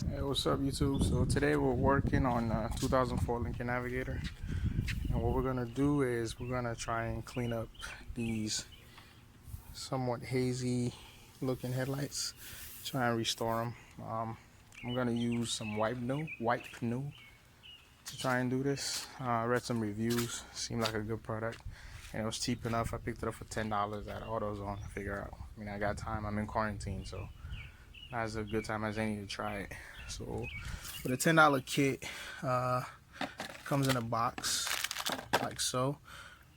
Hey, what's up, YouTube? So today we're working on 2004 Lincoln Navigator, and what we're gonna do is we're gonna try and clean up these somewhat hazy looking headlights. Try and restore them. I'm gonna use some wipe new to try and do this. I read some reviews, seemed like a good product, and it was cheap enough. I picked it up for $10 at AutoZone. I figure out. I mean, I got time. I'm in quarantine, so now's a good time as any to try it. So with a $10 kit, comes in a box like so.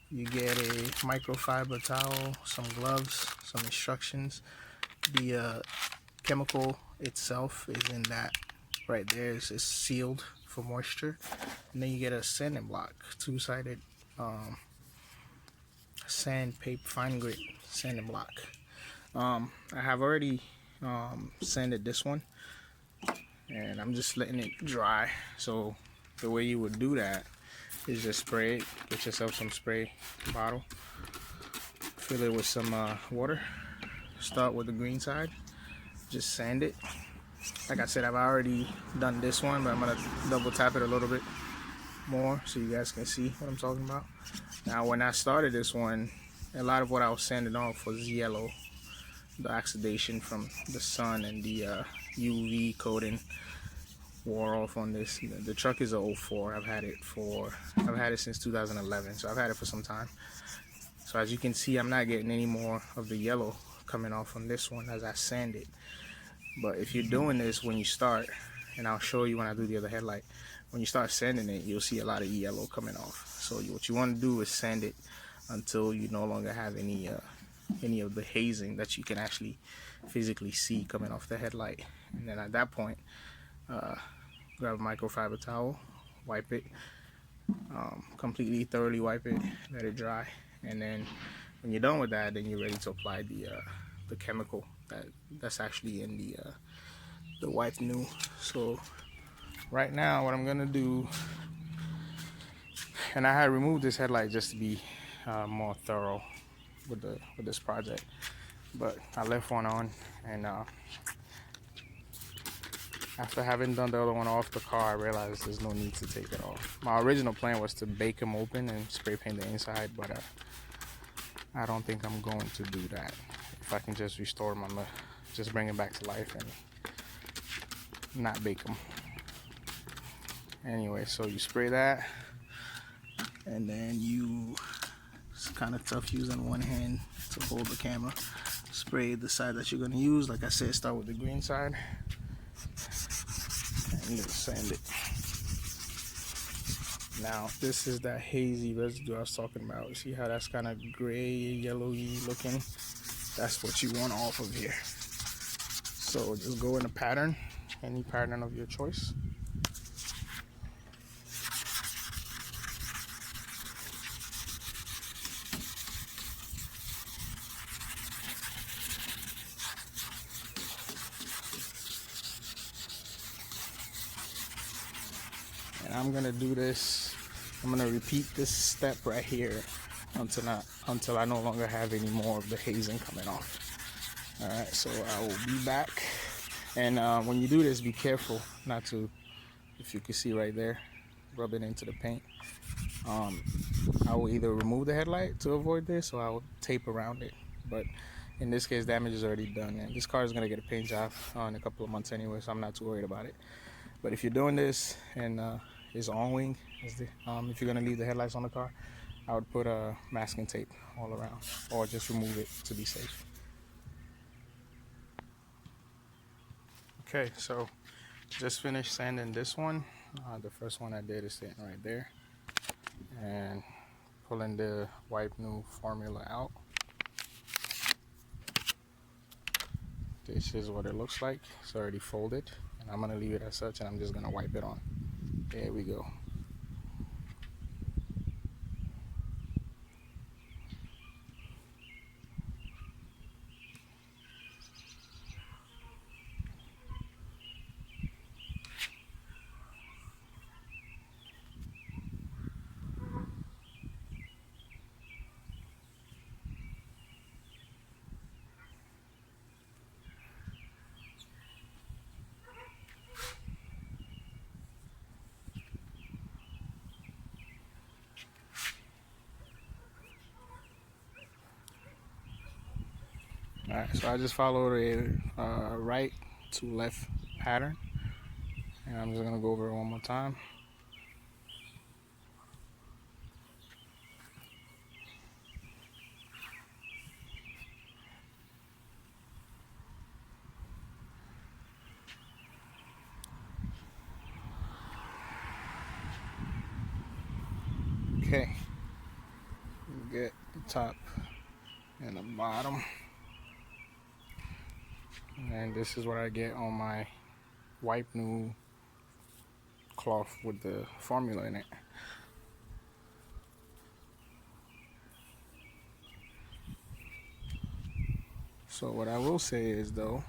You get a microfiber towel, some gloves, some instructions. The chemical itself is in that right there. It's sealed for moisture. And then you get a sanding block, two-sided sandpaper, fine grit sanding block. I have already sanded this one, and I'm just letting it dry. So the way you would do that is just spray it. Get yourself some spray bottle, fill it with some water, start with the green side, just sand it. Like I said, I've already done this one, but I'm gonna double tap it a little bit more so you guys can see what I'm talking about. Now when I started this one, a lot of what I was sanding off was yellow, the oxidation from the sun and the UV coating wore off on this. The truck is a 04. I've had it since 2011, so I've had it for some time. So as you can see, I'm not getting any more of the yellow coming off on this one as I sand it. But if you're doing this when you start, and I'll show you when I do the other headlight, when you start sanding it, you'll see a lot of yellow coming off. So what you want to do is sand it until you no longer have any of the hazing that you can actually physically see coming off the headlight. And then at that point, grab a microfiber towel, wipe it, completely thoroughly wipe it, let it dry, and then when you're done with that, then you're ready to apply the chemical that's actually in the wipe new. So right now what I'm gonna do, and I had removed this headlight just to be more thorough with this project, but I left one on, and after having done the other one off the car, I realized there's no need to take it off. My original plan was to bake them open and spray paint the inside, but I don't think I'm going to do that. If I can just restore them, I'm gonna just bring them back to life and not bake them. Anyway, so you spray that, and then it's kind of tough using one hand to hold the camera. Spray the side that you're gonna use. Like I said, start with the green side and then sand it. Now this is that hazy residue I was talking about. You see how that's kind of gray, yellowy looking? That's what you want off of here. So just go in a pattern, any pattern of your choice. And I'm gonna do this. I'm gonna repeat this step right here until I no longer have any more of the hazing coming off. All right, so I will be back. And when you do this, be careful not to, if you can see right there, rub it into the paint. I will either remove the headlight to avoid this, or I will tape around it. But in this case, damage is already done, and this car is gonna get a paint job in a couple of months anyway, so I'm not too worried about it. But if you're doing this and it's on wing, if you're gonna leave the headlights on the car, I would put a masking tape all around, or just remove it to be safe. Okay, so just finished sanding this one. The first one I did is sitting right there, and pulling the wipe new formula out. This is what it looks like. It's already folded, and I'm gonna leave it as such, and I'm just gonna wipe it on. There we go. Alright, so I just followed a right to left pattern, and I'm just gonna go over it one more time. Okay, get the top and the bottom, and this is what I get on my wipe new cloth with the formula in it. So what I will say is, though,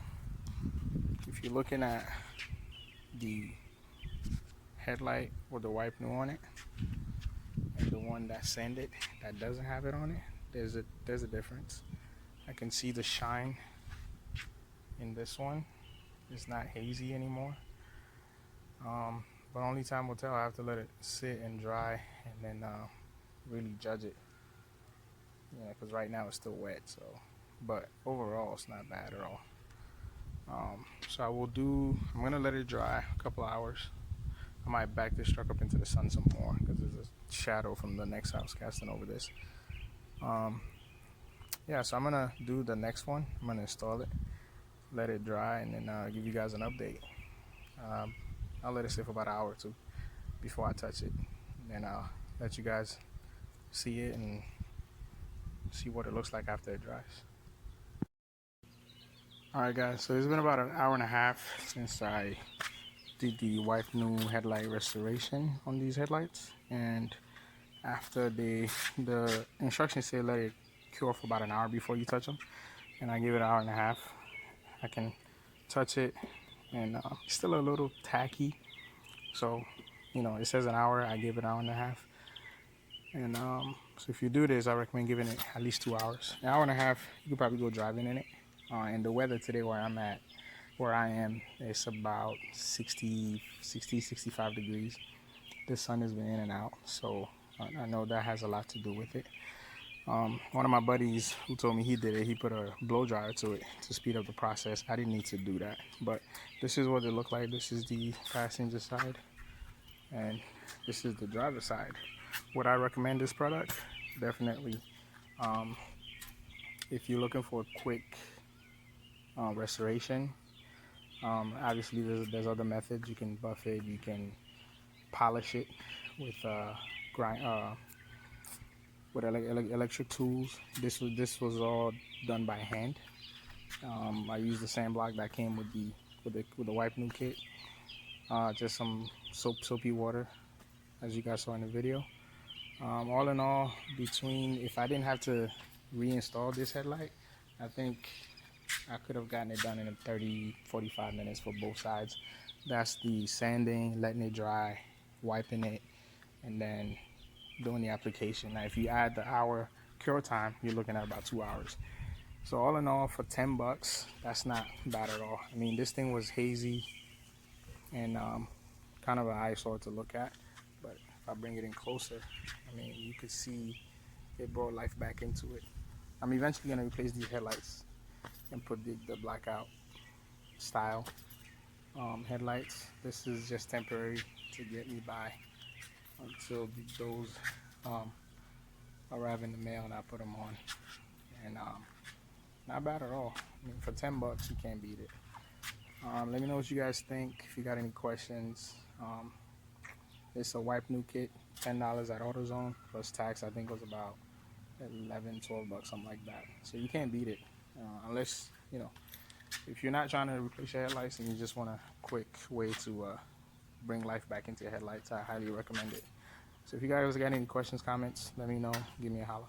if you're looking at the headlight with the wipe new on it and the one that's sanded that doesn't have it on it, there's a difference. I can see the shine in this one. It's not hazy anymore. But only time will tell. I have to let it sit and dry and then really judge it. Yeah, because right now it's still wet. So, but overall, it's not bad at all. So I'm gonna let it dry a couple hours. I might back this truck up into the sun some more because there's a shadow from the next house casting over this. Yeah, so I'm gonna do the next one. I'm gonna install it, let it dry, and then give you guys an update. I'll let it sit for about an hour or two before I touch it, and I'll let you guys see it and see what it looks like after it dries. Alright guys, so it's been about an hour and a half since I did the wipe new headlight restoration on these headlights, and after the instructions say let it cure for about an hour before you touch them, and I give it an hour and a half. I can touch it, and it's still a little tacky, so you know, it says an hour, I give it an hour and a half. And so if you do this, I recommend giving it at least 2 hours. An hour and a half, you could probably go driving in it. And the weather today where I am, it's about 65 degrees. The sun has been in and out, so I know that has a lot to do with it. One of my buddies who told me he did it, he put a blow dryer to it to speed up the process. I didn't need to do that, but this is what it looked like. This is the passenger side, and this is the driver's side. Would I recommend this product? Definitely. If you're looking for a quick restoration, obviously there's other methods. You can buff it, you can polish it with electric tools. This was all done by hand. I used the sand block that came with the wipe new kit. Just some soapy water, as you guys saw in the video. All in all, if I didn't have to reinstall this headlight, I think I could have gotten it done in 30-45 minutes for both sides. That's the sanding, letting it dry, wiping it, and then doing the application. Now if you add the hour cure time, you're looking at about 2 hours. So all in all, for $10, that's not bad at all. I mean, this thing was hazy and kind of an eyesore to look at, but if I bring it in closer, I mean, you could see it brought life back into it. I'm eventually going to replace these headlights and put the blackout style headlights. This is just temporary to get me by until those arrive in the mail and I put them on. And not bad at all. I mean, for $10, you can't beat it. Let me know what you guys think. If you got any questions, it's a wipe new kit, $10 at AutoZone plus tax. I think it was about $11-12, something like that. So you can't beat it, unless, you know, if you're not trying to replace your headlights and you just want a quick way to bring life back into your headlights, I highly recommend it. So if you guys got any questions, comments, let me know. Give me a holler.